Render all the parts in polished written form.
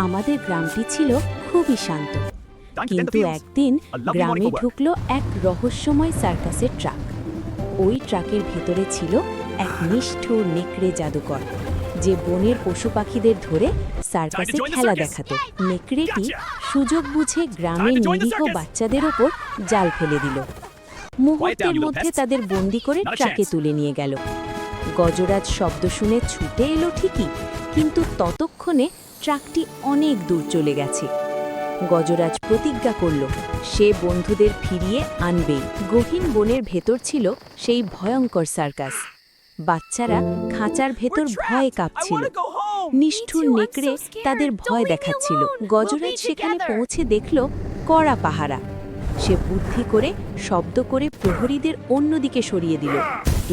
আমাদের গ্রামটি ছিল খুবই শান্ত, কিন্তু একদিন গ্রামে ঢুকলো এক রহস্যময় সার্কাসের ট্রাক। ওই ট্রাকের ভেতরে ছিল এক নিষ্ঠুর নেকড়ে জাদুকর, যে বনের পশু পাখিদের ধরে সার্কাসে খেলা দেখাতো। নেকড়েটি সুযোগ বুঝে গ্রামের নিরীহ বাচ্চাদের ওপর জাল ফেলে দিল। মুহূর্তের মধ্যে তাদের বন্দি করে ট্রাকে তুলে নিয়ে গেল। গজরাজ শব্দ শুনে ছুটে এলো ঠিকই, কিন্তু ততক্ষণে ট্রাকটি অনেক দূর চলে গেছে। গজরাজ প্রতিজ্ঞা করল সে বন্ধুদের ফিরিয়ে আনবেই। গহীন বনের ভেতর ছিল সেই ভয়ঙ্কর সার্কাস। বাচ্চারা খাঁচার ভেতর ভয়ে কাঁপছিল। নিষ্ঠুর নেকড়ে তাদের ভয় দেখাচ্ছিল। গজরাজ সেখানে পৌঁছে দেখল কড়া পাহারা। সে বুদ্ধি করে শব্দ করে প্রহরীদের অন্যদিকে সরিয়ে দিল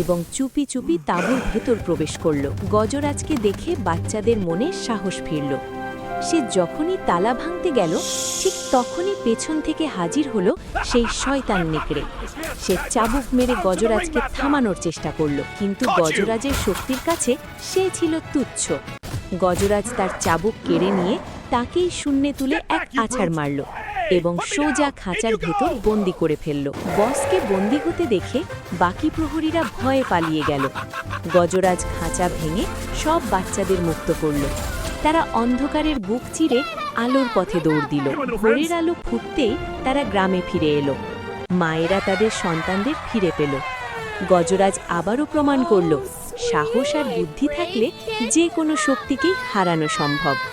এবং চুপি চুপি তাঁবুর ভেতর প্রবেশ করল। গজরাজকে দেখে বাচ্চাদের মনে সাহস ফিরল। সে যখনই তালা ভাঙতে গেল, ঠিক তখনই পেছন থেকে হাজির হলো সেই শয়তান নেকড়ে। সে চাবুক মেরে গজরাজকে থামানোর চেষ্টা করল, কিন্তু গজরাজের শক্তির কাছে সে ছিল তুচ্ছ। গজরাজ তার চাবুক কেড়ে নিয়ে তাকেই শূন্যে তুলে এক আছাড় মারল এবং সোজা খাঁচার ভেতর বন্দি করে ফেলল। বসকে বন্দি হতে দেখে বাকি প্রহরীরা ভয়ে পালিয়ে গেল। গজরাজ খাঁচা ভেঙে সব বাচ্চাদের মুক্ত করল। তারা অন্ধকারের বুক চিরে আলোর পথে দৌড় দিল। ভোরের আলো ফুটতেই তারা গ্রামে ফিরে এলো। মায়েরা তাদের সন্তানদের ফিরে পেল। গজরাজ আবারও প্রমাণ করল সাহস আর বুদ্ধি থাকলে যে কোনো শক্তিকেই হারানো সম্ভব।